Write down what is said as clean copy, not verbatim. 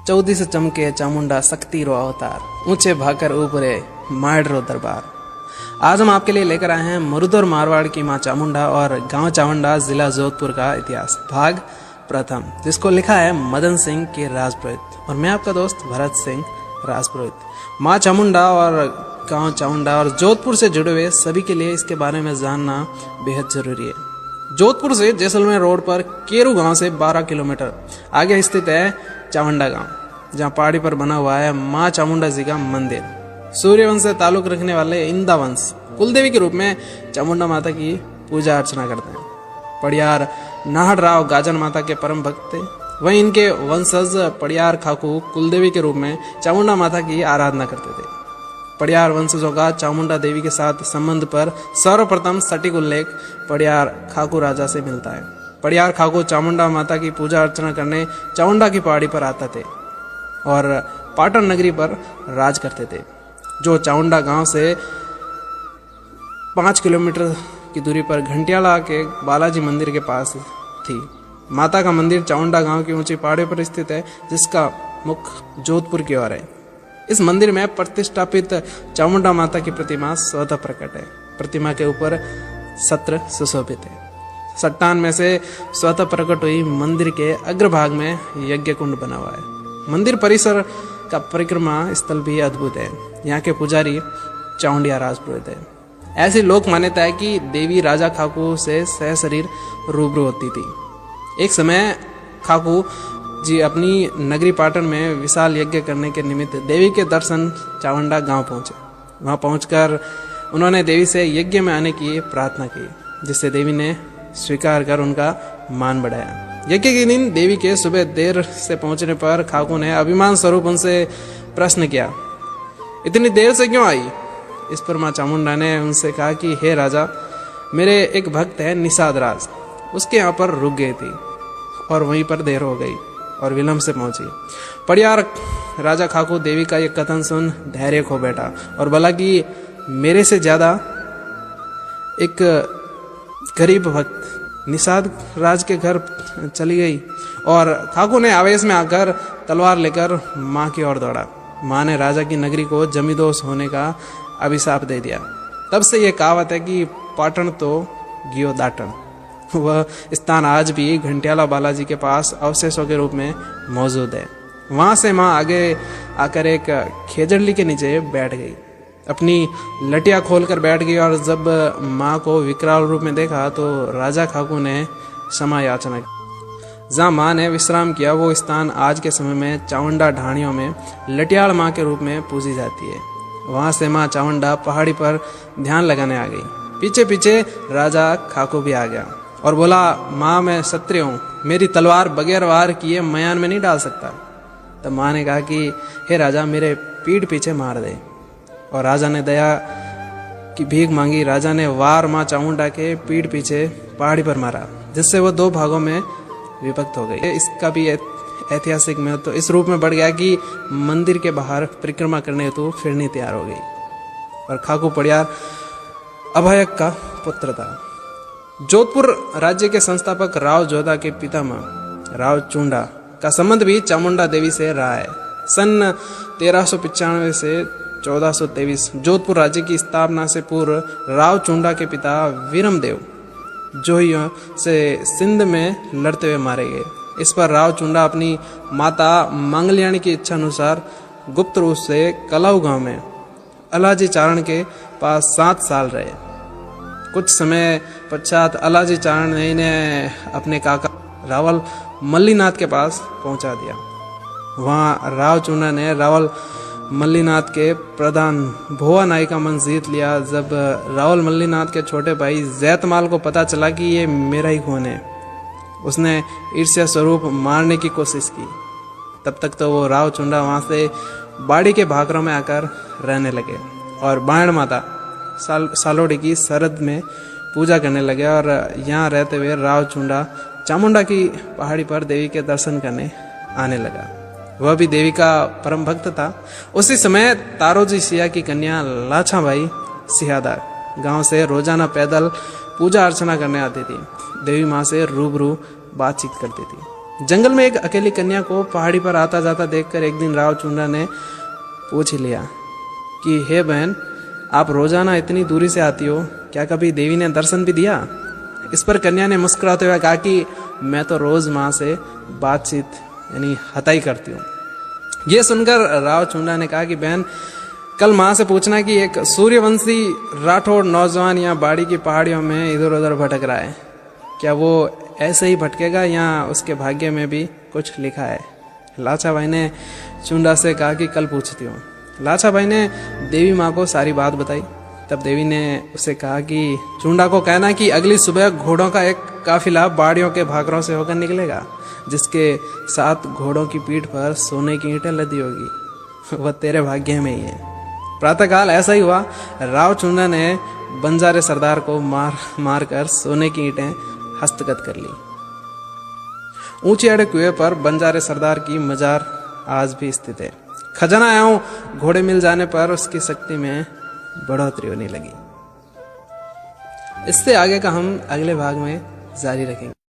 चौदी से चमके चामुंडा शक्ति रो अवतार, ऊंचे भाकर ऊपरे माड़ रो दरबार। आज हम आपके लिए लेकर आए हैं मरुद और मारवाड़ की मां चामुंडा और गांव चामुंडा जिला जोधपुर का इतिहास भाग प्रथम, जिसको लिखा है मदन सिंह के राजपुरोहित और मैं आपका दोस्त भरत सिंह राजपुरोहित। मां चामुंडा और गांव चामुंडा और जोधपुर से जुड़े हुए सभी के लिए इसके बारे में जानना बेहद जरूरी है। जोधपुर से जैसलमेर रोड पर केरू गांव से 12 किलोमीटर आगे स्थित है चामुंडा गांव, जहां पहाड़ी पर बना हुआ है मां चामुंडा जी का मंदिर। सूर्यवंश से ताल्लुक रखने वाले इंदा वंश कुलदेवी के रूप में चामुंडा माता की पूजा अर्चना करते हैं। पड़ियार नाहड़ राव गाजन माता के परम भक्त थे। वहीं इनके वंशज पड़ियार खाकू कुलदेवी के रूप में चामुंडा माता की आराधना करते थे। पड़ियार वंशजों का चामुंडा देवी के साथ संबंध पर सर्वप्रथम सटीक उल्लेख पड़ियार खाकू राजा से मिलता है। पड़ियार खाकू चामुंडा माता की पूजा अर्चना करने चामुंडा की पहाड़ी पर आते थे और पाटन नगरी पर राज करते थे, जो चामुंडा गांव से 5 किलोमीटर की दूरी पर घंटियाला के बालाजी मंदिर के पास थी। माता का मंदिर चामुंडा गांव की ऊंची पहाड़ी पर स्थित है, जिसका मुख जोधपुर की ओर है। इस मंदिर में प्रतिष्ठापित चामुंडा माता की प्रतिमा स्वतः प्रकट है। प्रतिमा के ऊपर सत्र सुशोभित है। चट्टान में से स्वतः प्रकट हुई मंदिर के अग्रभाग में यज्ञ कुंड बना हुआ है। मंदिर परिसर का परिक्रमा स्थल भी अद्भुत है। यहाँ के पुजारी चामुंडिया राजपुरोहित है। ऐसी लोक मान्यता है कि देवी राजा खाकू से सह शरीर रूबरू होती थी। एक समय खाकू जी अपनी नगरी पाटन में विशाल यज्ञ करने के निमित्त देवी के दर्शन चामुंडा गांव पहुंचे। वहां पहुंचकर उन्होंने देवी से यज्ञ में आने की प्रार्थना की, जिससे देवी ने स्वीकार कर उनका मान बढ़ाया। यज्ञ के दिन देवी के सुबह देर से पहुंचने पर खाकू ने अभिमान स्वरूप उनसे प्रश्न किया, इतनी देर से क्यों आई? इस पर मां चामुंडा ने उनसे कहा कि हे राजा, मेरे एक भक्त है निषाद राज, उसके यहाँ पर रुक गई थी और वहीं पर देर हो गई और विलंब से पहुंची। पड़ियार राजा खाकू देवी का यह कथन सुन धैर्य खो बैठा और बोला कि मेरे से ज्यादा एक गरीब भक्त निषाद राज के घर चली गई। और खाकू ने आवेश में आकर तलवार लेकर मां की ओर दौड़ा। मां ने राजा की नगरी को जमींदोज होने का अभिशाप दे दिया। तब से यह कहावत है कि पाटन तो गियो दाटन। वह स्थान आज भी घंटियाला बालाजी के पास अवशेषों के रूप में मौजूद है। वहां से मां आगे आकर एक खेजड़ली के नीचे बैठ गई, अपनी लटिया खोलकर बैठ गई और जब मां को विकराल रूप में देखा तो राजा खाकू ने क्षमा याचना की। जहां मां ने विश्राम किया वो स्थान आज के समय में चामुंडा ढाणियों में लटियाल मां के रूप में पूजी जाती है। वहां से मां चामुंडा पहाड़ी पर ध्यान लगाने आ गई। पीछे पीछे राजा खाकू भी आ गया और बोला, माँ मैं क्षत्रिय हूँ, मेरी तलवार बगैर वार किए मयान में नहीं डाल सकता। तब माँ ने कहा कि हे राजा, मेरे पीठ पीछे मार दे। और राजा ने दया की भीख मांगी। राजा ने वार माँ चामुंडा के पीठ पीछे पहाड़ी पर मारा, जिससे वो 2 भागों में विभक्त हो गई। इसका भी ऐतिहासिक महत्व तो इस रूप में बढ़ गया कि मंदिर के बाहर परिक्रमा करने हेतु फिरनी तैयार हो गई। और खाकू पड़ियार अभयक का पुत्र था। जोधपुर राज्य के संस्थापक राव जोधा के पितामह राव चुंडा का संबंध भी चामुंडा देवी से रहा है। सन 1395 से 1423 जोधपुर राज्य की स्थापना से पूर्व राव चुंडा के पिता वीरमदेव जोहियों से सिंध में लड़ते हुए मारे गए। इस पर राव चुंडा अपनी माता मंगलियाणी की इच्छा अनुसार गुप्त रूप से कलाऊ गांव में अलाजी चारण के पास 7 साल रहे। कुछ समय पश्चात अलाजी चारण ने इन्हें अपने काका रावल मल्लीनाथ के पास पहुंचा दिया। वहां राव चुंडा ने रावल मल्लीनाथ के प्रधान भोवा नाई का मन जीत लिया। जब रावल मल्लीनाथ के छोटे भाई जैतमाल को पता चला कि ये मेरा ही खून है, उसने ईर्ष्या स्वरूप मारने की कोशिश की। तब तक तो वो राव चुंडा वहां से बाड़ी के भाकरों में आकर रहने लगे और बाण माता सालोड़ी की सरद में पूजा करने लगे। और यहाँ रहते हुए राव चुंडा चामुंडा की पहाड़ी पर देवी के दर्शन करने आने लगा। वह भी देवी का परम भक्त था। उसी समय तारोजी सिया की कन्या लाछाबाई सिहादार गांव से रोजाना पैदल पूजा अर्चना करने आती थी। देवी माँ से रूबरू बातचीत करती थी। जंगल में एक अकेली कन्या को पहाड़ी पर आता जाता देखकर एक दिन राव चुंडा ने पूछ ही लिया कि हे बहन, आप रोजाना इतनी दूरी से आती हो, क्या कभी देवी ने दर्शन भी दिया? इस पर कन्या ने मुस्कुराते हुए कहा कि मैं तो रोज माँ से बातचीत यानी हताई करती हूँ। ये सुनकर राव चुंडा ने कहा कि बहन, कल माँ से पूछना कि एक सूर्यवंशी राठौड़ नौजवान यहाँ बाड़ी की पहाड़ियों में इधर उधर भटक रहा है, क्या वो ऐसे ही भटकेगा या उसके भाग्य में भी कुछ लिखा है? लाचा भाई ने चुंडा से कहा कि कल पूछती हूँ। लाचा भाई ने देवी माँ को सारी बात बताई। तब देवी ने उसे कहा कि चुंडा को कहना कि अगली सुबह घोड़ों का एक काफिला बाड़ियों के भागरों से होकर निकलेगा, जिसके साथ घोड़ों की पीठ पर सोने की ईंटें लदी होगी, वह तेरे भाग्य में ही है। प्रातःकाल ऐसा ही हुआ। राव चुंडा ने बंजारे सरदार को मार कर सोने की ईंटें हस्तगत कर ली। ऊंचे अड़े कुएं पर बंजारे सरदार की मजार आज भी स्थित है। खजाना एवं घोड़े मिल जाने पर उसकी शक्ति में बढ़ोतरी होने लगी। इससे आगे का हम अगले भाग में जारी रखेंगे।